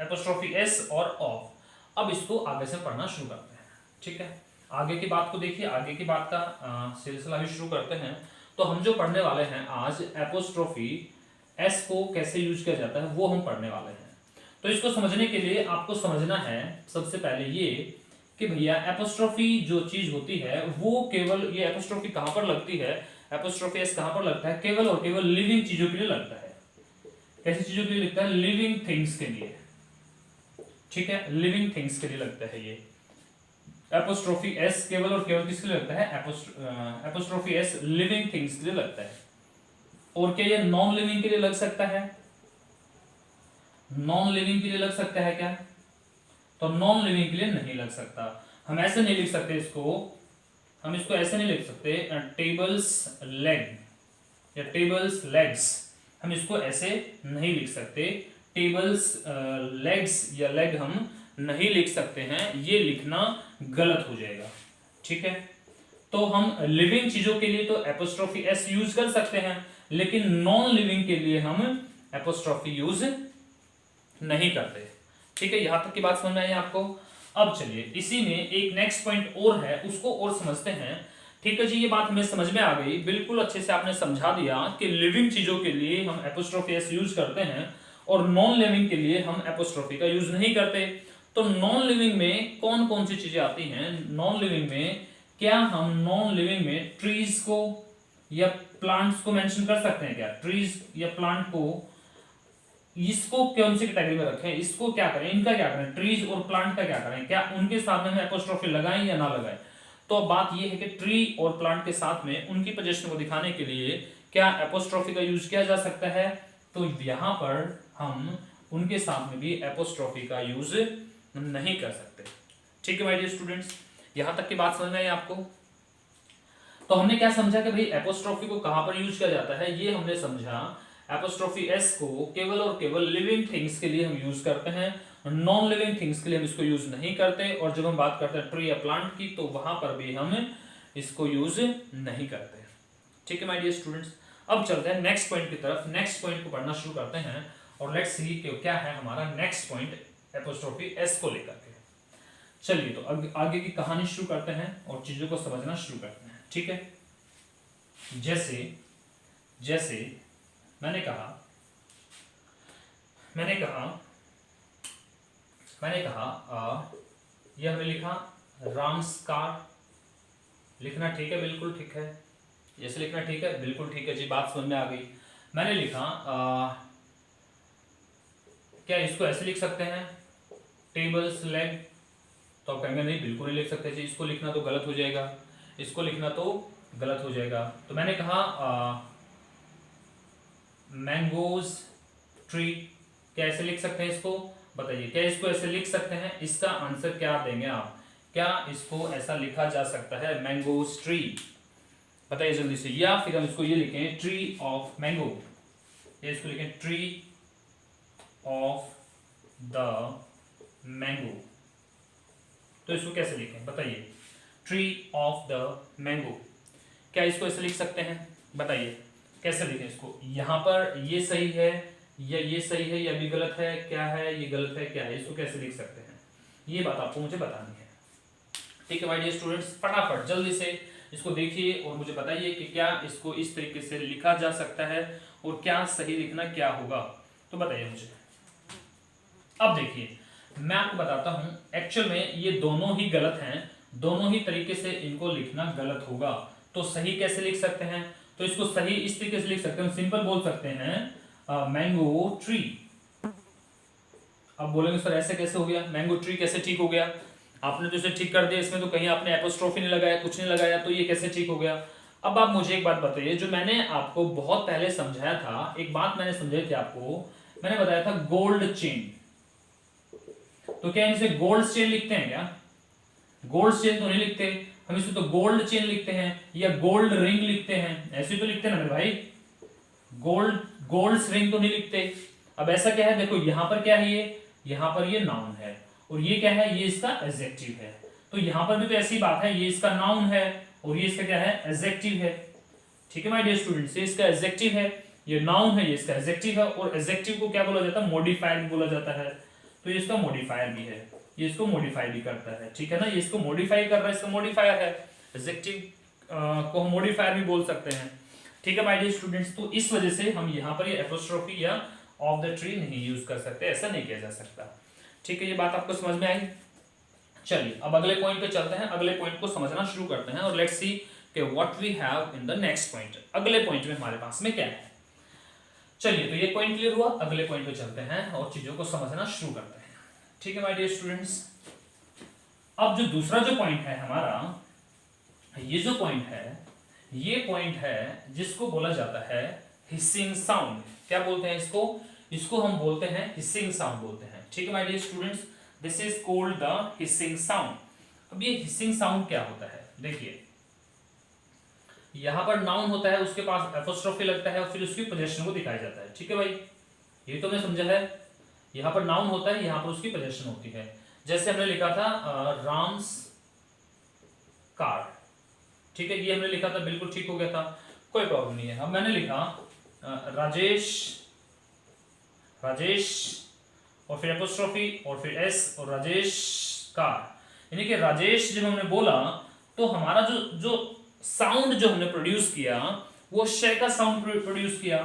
एपोस्ट्रोफी एस और ऑफ। अब इसको आगे से पढ़ना शुरू करते हैं। ठीक है, आगे की बात को देखिए, आगे की बात का सिलसिला भी शुरू करते हैं। तो हम जो पढ़ने वाले हैं आज, एपोस्ट्रोफी एस को कैसे यूज किया जाता है वो हम पढ़ने वाले हैं। तो इसको समझने के लिए आपको समझना है सबसे पहले ये कि भैया एपोस्ट्रोफी जो चीज होती है वो केवल, ये एपोस्ट्रोफी कहां पर लगती है, एपोस्ट्रोफी एस कहां पर लगता है, केवल और केवल लिविंग चीजों के लिए लगता है। कैसी चीजों के लिए लगता है, लिविंग थिंग्स के लिए। ठीक है, लिविंग थिंग्स के लिए लगता है ये एपोस्ट्रोफी एस, केवल और केवल किसके लिए लगता है, एपोस्ट्रोफी एस लिविंग थिंग्स के लिए लगता है। और क्या ये नॉन लिविंग के लिए लग सकता है, नॉन लिविंग के लिए लग सकता है क्या, तो नॉन लिविंग के लिए नहीं लग सकता। हम ऐसे नहीं लिख सकते इसको, हम इसको ऐसे नहीं लिख सकते टेबल्स लेग या टेबल्स लेग्स, हम इसको ऐसे नहीं लिख सकते। टेबल्स लेग्स या लेग हम नहीं लिख सकते हैं, ये लिखना गलत हो जाएगा। ठीक है, तो हम लिविंग चीजों के लिए तो एपोस्ट्रोफी एस यूज कर सकते हैं, लेकिन नॉन लिविंग के लिए हम एपोस्ट्रोफी यूज नहीं करते। ठीक है, यहां तक की बात समझ में आई आपको। अब चलिए इसी में एक नेक्स्ट पॉइंट और है, उसको और समझते हैं। ठीक है जी, ये बात हमें समझ में आ गई, बिल्कुल अच्छे से आपने समझा दिया कि लिविंग चीजों के लिए हम एपोस्ट्रोफी एस यूज करते हैं और नॉन लिविंग के लिए हम एपोस्ट्रोफी का यूज नहीं करते। तो नॉन लिविंग में कौन कौन सी चीजें आती हैं, नॉन लिविंग में क्या हम नॉन लिविंग में ट्रीज को या प्लांट्स को मेंशन कर सकते हैं क्या, ट्रीज या प्लांट को इसको कौन सी कैटेगरी में रखें, इसको क्या करें, इनका क्या करें, ट्रीज और प्लांट का क्या करें, क्या उनके साथ में हम एपोस्ट्रोफी लगाएं या ना लगाएं। तो अब बात ये है कि ट्री और प्लांट के साथ में उनकी पोजीशन को दिखाने के लिए क्या एपोस्ट्रोफी का यूज किया जा सकता है, तो यहां पर हम उनके साथ में भी एपोस्ट्रोफी का यूज नहीं कर सकते। ठीक है माय डियर स्टूडेंट्स, यहां तक की बात समझ में आई आपको। तो हमने क्या समझा कि भाई एपोस्ट्रोफी को कहां पर यूज किया जाता है, ये हमने समझा एपोस्ट्रोफी एस को केवल और केवल लिविंग थिंग्स के लिए हम यूज करते हैं, नॉन लिविंग थिंग्स के लिए हम इसको यूज नहीं करते, और जब हम बात करते हैं ट्री या प्लांट की तो वहां पर भी हम इसको यूज नहीं करते। ठीक है माय डियर स्टूडेंट्स, अब चलते हैं नेक्स्ट पॉइंट की तरफ। नेक्स्ट पॉइंट को पढ़ना शुरू करते हैं और लेट्स सी कि क्या है हमारा नेक्स्ट पॉइंट एपोस्ट्रोफी एस को लेकर के। चलिए तो आगे की कहानी शुरू करते हैं और चीजों को समझना शुरू करते हैं। ठीक है, जैसे जैसे मैंने कहा यह हमने लिखा राम्स कार, लिखना ठीक है, बिल्कुल ठीक है, जैसे लिखना ठीक है, बिल्कुल ठीक है जी, बात समझ में आ गई। मैंने लिखा क्या इसको ऐसे लिख सकते हैं, टेबल्स लेग, तो आप कहेंगे नहीं बिल्कुल नहीं लिख सकते जी, इसको लिखना तो गलत हो जाएगा, इसको लिखना तो गलत हो जाएगा। तो मैंने कहा मैंगोज ट्री, क्या ऐसे लिख सकते हैं इसको, बताइए क्या इसको ऐसे लिख सकते हैं, इसका आंसर क्या देंगे आप, क्या इसको ऐसा लिखा जा सकता है मैंगोज ट्री, बताइए जल्दी से, या फिर हम इसको ये लिखें ट्री ऑफ मैंगो, या इसको लिखें ट्री ऑफ द मैंगो, तो इसको कैसे लिखें बताइए, ट्री ऑफ द मैंगो, क्या इसको ऐसे लिख सकते हैं, बताइए कैसे लिखें इसको, यहां पर ये सही है या ये सही है या भी गलत है, क्या है ये गलत है क्या है, इसको कैसे लिख सकते हैं, ये बात आपको मुझे बतानी है। ठीक है माय डियर स्टूडेंट्स, फटाफट जल्दी से इसको देखिए और मुझे बताइए कि क्या इसको इस तरीके से लिखा जा सकता है और क्या सही लिखना क्या होगा, तो बताइए मुझे। अब देखिए मैं आपको बताता हूं, एक्चुअल में ये दोनों ही गलत हैं, दोनों ही तरीके से इनको लिखना गलत होगा। तो सही कैसे लिख सकते हैं, तो इसको सही इस तरीके से लिख सकते हैं, सिंपल बोल सकते हैं मैंगो ट्री। अब बोलेंगे सर ऐसे कैसे हो गया, मैंगो ट्री कैसे ठीक हो गया, आपने तो इसे ठीक कर दिया, इसमें तो कहीं आपने एपोस्ट्रोफी नहीं लगाया, कुछ नहीं लगाया, तो ये कैसे ठीक हो गया। अब आप मुझे एक बात बताइए, जो मैंने आपको बहुत पहले समझाया था, एक बात मैंने समझाई थी आपको, मैंने बताया था गोल्ड चेन, तो क्या इसे गोल्ड चेन लिखते हैं क्या, गोल्ड चेन तो नहीं लिखते, हम इसको तो गोल्ड चेन लिखते हैं या गोल्ड रिंग लिखते हैं, ऐसे तो लिखते हैं ना मेरे भाई, गोल्ड रिंग तो नहीं लिखते। अब ऐसा क्या है, देखो यहां पर क्या है, यहां पर ये नाउन है और ये क्या है, ये इसका एडजेक्टिव है, तो यहां पर भी तो ऐसी बात है, ये इसका नाउन है और ये इसका क्या है, एडजेक्टिव है। ठीक है माय डियर स्टूडेंट्स, ये इसका एडजेक्टिव है, ये नाउन है, ये इसका एडजेक्टिव है, और एडजेक्टिव को क्या बोला जाता है, मॉडिफायर भी बोला जाता है, तो ये इसका मॉडिफायर भी है, ये इसको मॉडिफाई भी करता है। ठीक है ना, ये इसको मॉडिफाई कर रहा है, इसका मॉडिफायर है, एडजेक्टिव को हम मॉडिफायर भी बोल सकते हैं। ठीक है माय डियर स्टूडेंट्स, तो इस वजह से हम यहाँ पर ये एपोस्ट्रोफी या ऑफ द ट्री नहीं यूज कर सकते, ऐसा नहीं किया जा सकता। ठीक है, ये बात आपको समझ में आई। चलिए अब अगले पॉइंट पे चलते हैं, अगले पॉइंट को समझना शुरू करते हैं और लेट्स सी कि what we have in the next point, अगले पॉइंट में हमारे पास में क्या है। चलिए तो ये पॉइंट क्लियर हुआ, अगले पॉइंट पे चलते हैं और चीजों को समझना शुरू करते हैं। ठीक है माय डियर स्टूडेंट्स, अब जो दूसरा जो पॉइंट है हमारा, ये जो पॉइंट है, ये पॉइंट है जिसको बोला जाता है हिसिंग साउंड। क्या बोलते हैं इसको, इसको हम बोलते हैं हिसिंग साउंड बोलते हैं। ठीक है my dear students, this is called the hissing sound. अब ये हिसिंग साउंड क्या होता है, देखिए यहां पर नाउन होता है, उसके पास एपोस्ट्रोफी लगता है और फिर उसकी पोजीशन को दिखाया जाता है। ठीक है भाई, ये तो मैं समझा है, यहां पर नाउन होता है, यहां पर उसकी पोजीशन होती है। जैसे हमने लिखा था राम्स कार, ठीक है, ये हमने लिखा था, बिल्कुल ठीक हो गया था, कोई प्रॉब्लम नहीं है। अब मैंने लिखा राजेश और फिर एपोस्ट्रोफी और फिर एस और राजेश कार, यानी कि राजेश जब हमने बोला तो हमारा जो साउंड जो हमने प्रोड्यूस किया वो श का साउंड प्रोड्यूस किया,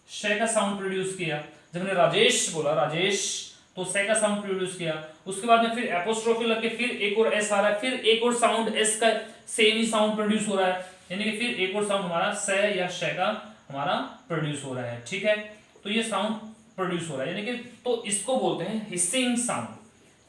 श का साउंड प्रोड्यूस किया। जब हमने राजेश बोला, राजेश, तो स का साउंड प्रोड्यूस किया, उसके बाद में फिर एपोस्ट्रोफी लग के फिर एक और एस आ रहा है, फिर एक और साउंड एस का सेम ही साउंड प्रोड्यूस हो रहा है, यानी कि फिर एक और साउंड हमारा स या श का हमारा प्रोड्यूस हो रहा है। ठीक है, तो ये साउंड प्रोड्यूस हो रहा है, यानी कि तो इसको बोलते हैं हिसिंग साउंड।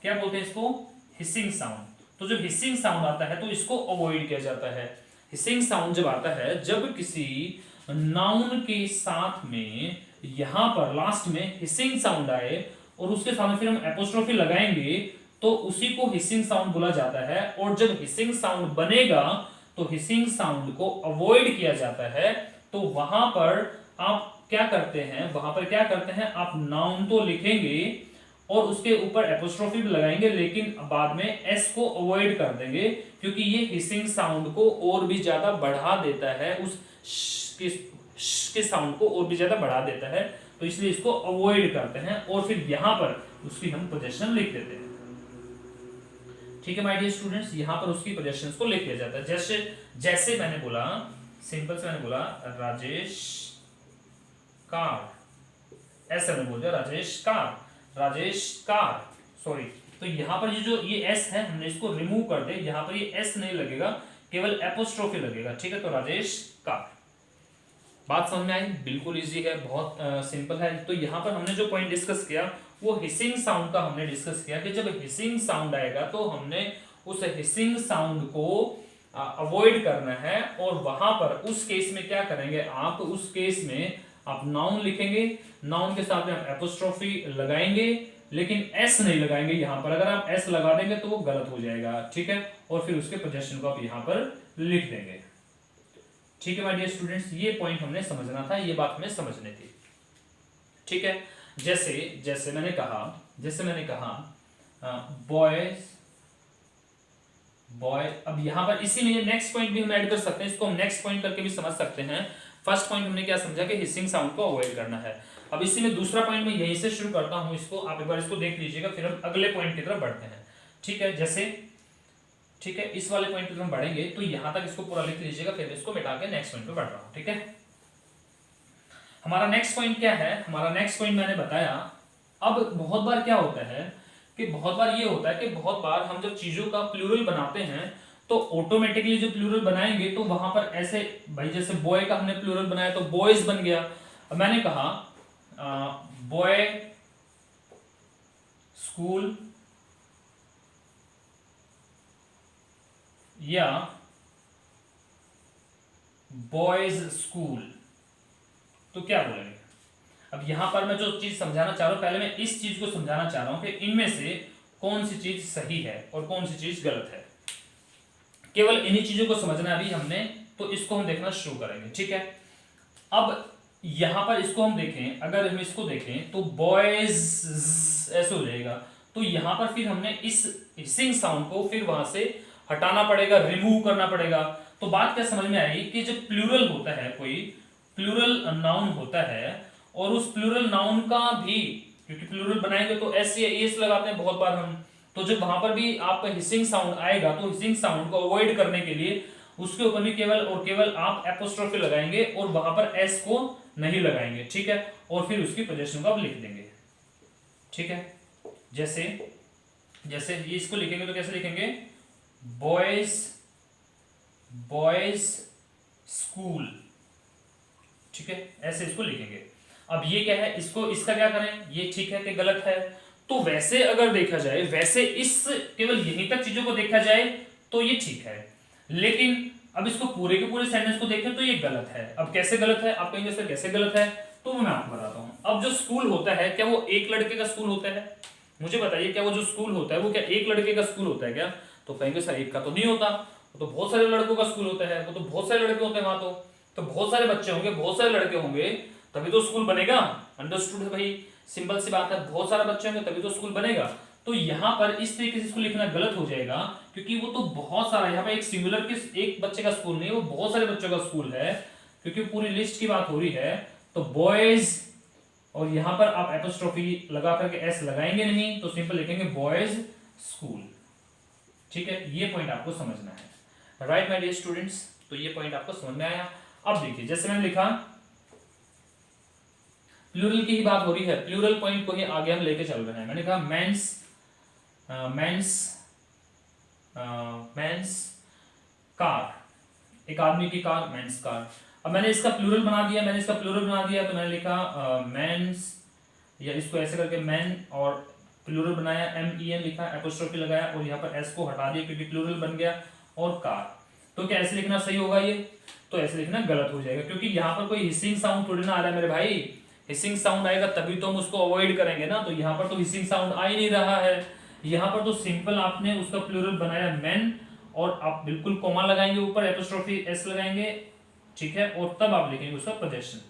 क्या बोलते हैं इसको? Hissing sound. तो जब हिसिंग साउंड आता है तो इसको अवॉइड किया जाता है। हिसिंग साउंड जब आता है जब किसी नाउन के साथ में यहां पर लास्ट में हिसिंग साउंड आए और उसके सामने फिर हम एपोस्ट्रोफी लगाएंगे तो उसी को हिसिंग साउंड बोला जाता है। और जब हिसिंग साउंड बनेगा तो हिसिंग साउंड को अवॉइड किया जाता है। तो वहां पर आप क्या करते हैं, वहां पर क्या करते हैं, आप नाउन तो लिखेंगे और उसके ऊपर एपोस्ट्रोफी भी लगाएंगे, लेकिन बाद में एस को अवॉइड कर देंगे क्योंकि ये हिसिंग साउंड को और भी ज्यादा बढ़ा देता है, उस के साउंड को और भी ज्यादा बढ़ा देता है। तो इसलिए इसको अवॉइड करते हैं और फिर यहां पर उसकी हम पोजीशन लिख देते हैं। ठीक है माय डियर स्टूडेंट्स, यहां पर उसकी पोजीशंस को लिख दिया जाता है। जैसे जैसे मैंने बोला, सिंपल से मैंने बोला राजेश कार, ऐसे मैंने बोल दिया Rajesh car, Rajesh car, sorry. तो यहां पर ये जो ये एस है हमने इसको रिमूव कर दे, यहां पर ये एस नहीं लगेगा, केवल एपोस्ट्रोफी लगेगा। ठीक है, तो राजेश कार। बात समझ में आई? बिल्कुल इजी है, बहुत सिंपल है। तो यहां पर हमने जो पॉइंट डिस्कस किया वो हिसिंग साउंड का हमने डिस्कस किया कि जब हिसिंग साउंड आएगा तो हमने उस हिसिंग साउंड को अवॉइड करना है। और वहां पर उस केस में क्या करेंगे आप, उस केस में आप नाउन लिखेंगे, नाउन के साथ में आप एपोस्ट्रोफी लगाएंगे, लेकिन एस नहीं लगाएंगे यहां पर। अगर आप एस लगा देंगे तो वो गलत हो जाएगा। ठीक है, और फिर उसके पोजीशन को आप यहां पर लिख देंगे। ठीक है माय डियर स्टूडेंट्स, ये पॉइंट हमने समझना था, ये बात हमें समझनी थी। ठीक है, जैसे जैसे मैंने कहा बॉयज बॉय। अब यहां पर इसी में नेक्स्ट पॉइंट भी हम ऐड कर सकते हैं, इसको हम नेक्स्ट पॉइंट करके भी समझ सकते हैं। फर्स्ट पॉइंट हमने क्या समझा कि हिसिंग साउंड को अवॉइड करना है। अब इसी में दूसरा पॉइंट मैं यहीं से शुरू करता हूं, इसको आप एक बार इसको देख लीजिएगा, फिर हम अगले पॉइंट की तरफ बढ़ते हैं। ठीक है, जैसे ठीक है, इस वाले पॉइंट पे हम बढ़ेंगे तो यहां तक इसको पूरा लिख लीजिएगा, फिर इसको मिटा के नेक्स्ट पॉइंट पे बढ़ रहा हूं। ठीक है, हमारा नेक्स्ट पॉइंट क्या है? हमारा नेक्स्ट पॉइंट मैंने बताया। अब बहुत बार क्या होता है कि बहुत बार ये होता है कि बहुत बार हम जब चीजों का प्लूरल बनाते हैं तो ऑटोमेटिकली जो प्लूरल बनाएंगे तो वहां पर ऐसे, भाई जैसे बॉय का हमने प्लूरल बनाया तो बॉयज बन गया। अब मैंने कहा बॉय स्कूल या बॉयज स्कूल, तो क्या बोलेंगे? अब यहां पर मैं जो चीज समझाना चाह रहा हूं, पहले मैं इस चीज को समझाना चाह रहा हूं कि इनमें से कौन सी चीज सही है और कौन सी चीज गलत है। केवल इन्हीं चीजों को समझना अभी हमने, तो इसको हम देखना शुरू करेंगे। ठीक है, अब यहां पर इसको हम देखें, अगर हम इसको देखें तो बॉयज ऐसे हो जाएगा। तो यहां पर फिर हमने इस हिसिंग साउंड को फिर वहां से हटाना पड़ेगा, रिमूव करना पड़ेगा। तो बात क्या समझ में आई कि जब प्लूरल होता है, कोई प्लूरल नाउन होता है और उस प्लूरल नाउन का भी, क्योंकि प्लूरल बनाएंगे तो एस या एस लगाते हैं बहुत बार हम, तो जब वहां पर भी आपका हिसिंग साउंड आएगा तो हिसिंग साउंड को अवॉइड करने के लिए उसके ऊपर भी केवल और केवल आप एपोस्ट्रोफी लगाएंगे और वहां पर एस को नहीं लगाएंगे। ठीक है, और फिर उसकी पोजीशन को आप लिख देंगे। ठीक है, जैसे जैसे ये इसको लिखेंगे तो कैसे लिखेंगे? Boys boys school. ठीक है, ऐसे इसको लिखेंगे। अब ये क्या है, इसको इसका क्या करें, ये ठीक है कि गलत है? तो वैसे अगर देखा जाए, वैसे इस केवल यहीं तक चीजों को देखा जाए तो ये ठीक है, लेकिन अब इसको पूरे के पूरे सेंटेंस को देखें तो ये गलत है। अब कैसे गलत है? आप कहेंगे सर कैसे गलत है? तो मैं आपको बताता हूं। अब जो स्कूल होता है, क्या वो एक लड़के का स्कूल होता है? मुझे बताइए, क्या वो जो स्कूल होता है वो क्या एक लड़के का स्कूल होता है क्या? तो कहेंगे सर एक का तो नहीं होता, वो तो बहुत सारे लड़कों का स्कूल होता है, वो तो बहुत सारे लड़के होते हैं वहां, तो बहुत सारे बच्चे होंगे, बहुत सारे लड़के होंगे, तभी तो स्कूल बनेगा। अंडरस्टूड है भाई, सिंपल सी बात है, बहुत सारे बच्चे होंगे तभी तो स्कूल बनेगा। तो यहां पर इस तरीके से इसको लिखना गलत हो जाएगा, क्योंकि वो तो बहुत सारा, यहाँ पे एक सिंगुलर के एक बच्चे का स्कूल नहीं, वो बहुत सारे बच्चों का स्कूल है, क्योंकि पूरी लिस्ट की बात हो रही है। तो बॉयज, और यहां पर आप एपोस्ट्रोफी लगा करके एस लगाएंगे नहीं, तो सिंपल लिखेंगे बॉयज स्कूल। ठीक है, ये पॉइंट आपको समझना है। राइट माय डियर स्टूडेंट्स, तो ये पॉइंट आपको समझ में आया। अब देखिए, जैसे मैंने लिखा प्लूरल की ही बात हो रही है, प्लूरल पॉइंट को ही आगे हम लेके चल रहे हैं। मैंने कहा मेंस कार, एक आदमी की कार, मेंस कार। अब मैंने इसका प्लूरल बना दिया, तो मैंने लिखा या इसको ऐसे करके मैन और प्लूरल बनाया, MEN लिखा, एपोस्ट्रोफी लगाया और यहाँ पर S को हटा दिया क्योंकि प्लूरल बन गया, और कार। तो क्या ऐसे लिखना सही होगा ये? तो ऐसे लिखना गलत हो जाएगा क्योंकि यहाँ पर कोई हिसिंग साउंड थोड़ी ना आ रहा है मेरे भाई। हिसिंग साउंड आएगा तभी तो हम उसको अवॉइड करेंगे ना, तो यहाँ पर तो हिसिंग साउंड आ ही नहीं रहा है। यहाँ पर तो सिंपल आपने उसका प्लूरल बनाया मैन, और आप बिल्कुल कोमा लगाएंगे ऊपर, एपोस्ट्रोफी S लगाएंगे, ठीक है, और तब आप लिखेंगे उसका पोजेशन,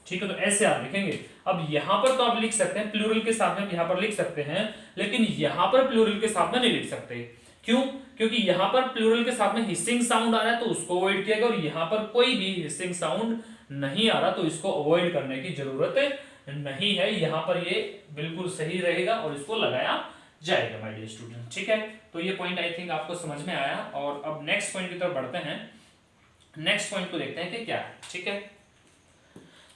ठीक है। तो ऐसे आप लिखेंगे। अब यहाँ पर तो आप लिख सकते हैं प्लूरल के साथ में, यहाँ पर लिख सकते हैं, लेकिन यहाँ पर प्लूरल के साथ में नहीं लिख सकते। क्यों? क्योंकि यहाँ पर प्लूरल के साथ में हिसिंग साउंड आ रहा है तो उसको अवॉइड किया गया, और यहाँ पर कोई भी हिसिंग साउंड नहीं आ रहा तो इसको अवॉइड करने की जरूरत नहीं है। यहाँ पर ये बिल्कुल सही रहेगा और इसको लगाया जाएगा माय डियर स्टूडेंट, ठीक है। तो ये पॉइंट आई थिंक आपको समझ में आया, और अब नेक्स्ट पॉइंट की तरफ बढ़ते हैं। नेक्स्ट पॉइंट को देखते हैं कि क्या है, ठीक है।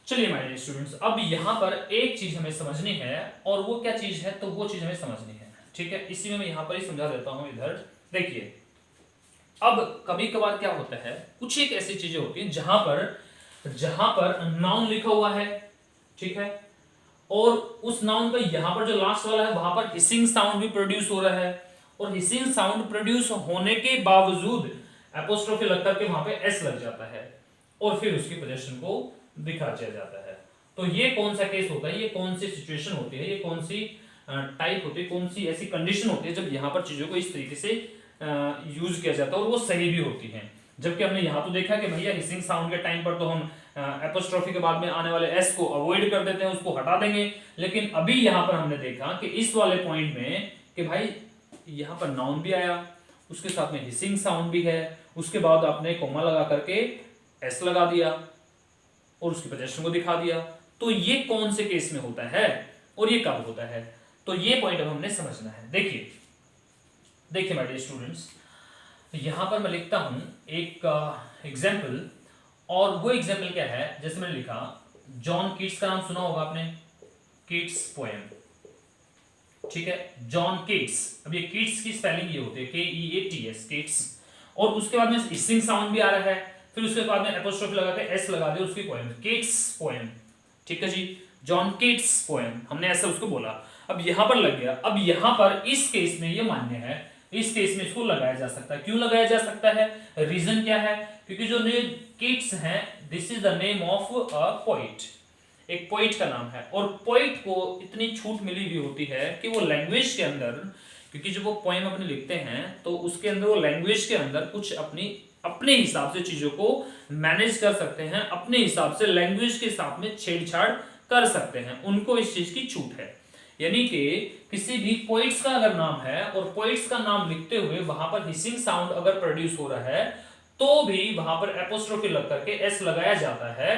चलिए माय डियर स्टूडेंट्स, अब यहाँ पर एक चीज हमें समझनी है, और वो क्या चीज है? तो वो चीज हमें समझनी है, ठीक है। इसी में मैं यहाँ पर ही समझा देता हूँ। इधर देखिए, अब कभी कभार क्या होता है, कुछ एक ऐसी चीजें होती हैं जहां पर नाउन लिखा हुआ है, ठीक है, और उस नाउन का यहाँ पर जो लास्ट वाला है वहां पर हिसिंग साउंड भी प्रोड्यूस हो रहा है, और हिसिंग साउंड प्रोड्यूस होने के बावजूद एपोस्ट्रोफी लग करके वहां पे S लग जाता है, और फिर उसकी पोजीशन को दिखा दिया जाता है। तो ये कौन सा केस होता है, ये कौन सी सिचुएशन होती है, ये कौन सी टाइप होती है, कौन सी ऐसी कंडीशन होती है जब यहाँ पर चीजों को इस तरीके से यूज किया जाता है और वो सही भी होती है। जबकि हमने यहाँ तो देखा कि भैया हिसिंग साउंड के टाइम पर तो हम एपोस्ट्रोफी के बाद में आने वाले S को अवॉइड कर देते हैं, उसको हटा देंगे। लेकिन अभी यहाँ पर हमने देखा कि इस वाले पॉइंट में कि भाई यहाँ पर नाउन भी आया, उसके साथ में हिसिंग साउंड भी है, उसके बाद आपने कोमा लगा करके S लगा दिया और उसकी पोजीशन को दिखा दिया। तो ये कौन से केस में होता है और ये कब होता है? तो ये पॉइंट अब हमने समझना है। देखिए माय डियर स्टूडेंट्स, यहां पर मैं लिखता हूं एक एग्जाम्पल, और वो एग्जाम्पल क्या है, जैसे मैंने लिखा जॉन कीट्स का नाम सुना होगा आपने, कीट्स पोएम, ठीक है, जॉन कीट्स। अब ये कीट्स की स्पेलिंग ये होती है KEATS, कीट्स, और उसके बाद में हिसिंग साउंड भी आ रहा है, फिर उसके बाद में एपोस्ट्रोफी लगा के S लगा दिया, उसकी पोएम कीट्स पोएम, ठीक है जी, जॉन कीट्स पोएम, हमने ऐसा उसको बोला। अब यहां पर लग गया। अब यहां पर इस केस में ये मान्य है, इस केस में इसको लगाया जा सकता है। क्यों लगाया जा सकता है? रीजन क्या है? क्योंकि जो कीट्स हैं, this is the name of a poet, एक पोइट का नाम है, और पोइट को इतनी छूट मिली हुई होती है कि वो लैंग्वेज के अंदर, क्योंकि जब वो पोएम अपने लिखते हैं तो उसके अंदर वो लैंग्वेज के अंदर कुछ अपने हिसाब से चीजों को मैनेज कर सकते हैं, अपने हिसाब से लैंग्वेज के साथ में छेड़छाड़ कर सकते हैं, उनको इस चीज की छूट है। यानी कि किसी भी पोइट्स का अगर नाम है और पोइट्स का नाम लिखते हुए वहां पर हिसिंग साउंड अगर प्रोड्यूस हो रहा है तो भी वहां पर एपोस्ट्रोफी लग करके S लगाया जाता है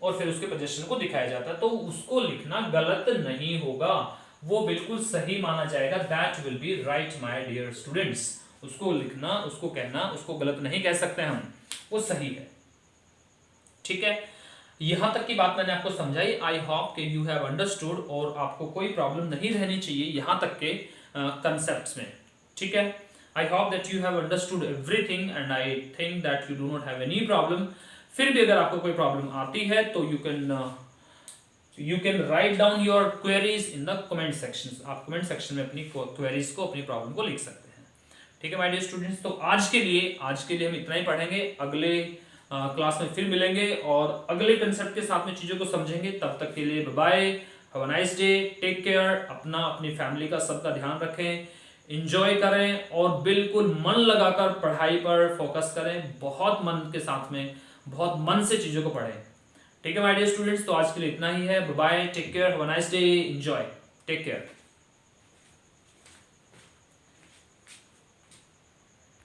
और फिर उसके पोजीशन को दिखाया जाता है, तो उसको लिखना गलत नहीं होगा, वो बिल्कुल सही माना जाएगा। That will be right my dear students. उसको लिखना, उसको कहना, उसको गलत नहीं कह सकते हम, वो सही है, ठीक है। यहां तक की बात मैंने आपको समझाई। आई होप कि यू हैव अंडरस्टूड, और आपको कोई प्रॉब्लम नहीं रहनी चाहिए यहां तक के कंसेप्ट्स में, ठीक है। आई hope that you have understood everything and I think that you do not have any problem. फिर भी अगर आपको कोई प्रॉब्लम आती है तो you can write down your queries in the comment section. आप कमेंट सेक्शन में अपनी क्वेरीज को, अपनी प्रॉब्लम को लिख सकते हैं, ठीक है माय डियर स्टूडेंट्स। तो आज के लिए हम इतना ही पढ़ेंगे। अगले क्लास में फिर मिलेंगे और अगले कंसेप्ट के साथ में चीजों को समझेंगे। तब तक के लिए bye, have a nice day, take care, अपनी फैमिली का सबका ध्यान रखें, एंजॉय करें और बिल्कुल मन लगाकर पढ़ाई पर फोकस करें, बहुत मन के साथ में, बहुत मन से चीजों को पढ़ें, ठीक है माय डियर स्टूडेंट्स। तो आज के लिए इतना ही है। Bye, take care, have a nice day, enjoy, take care.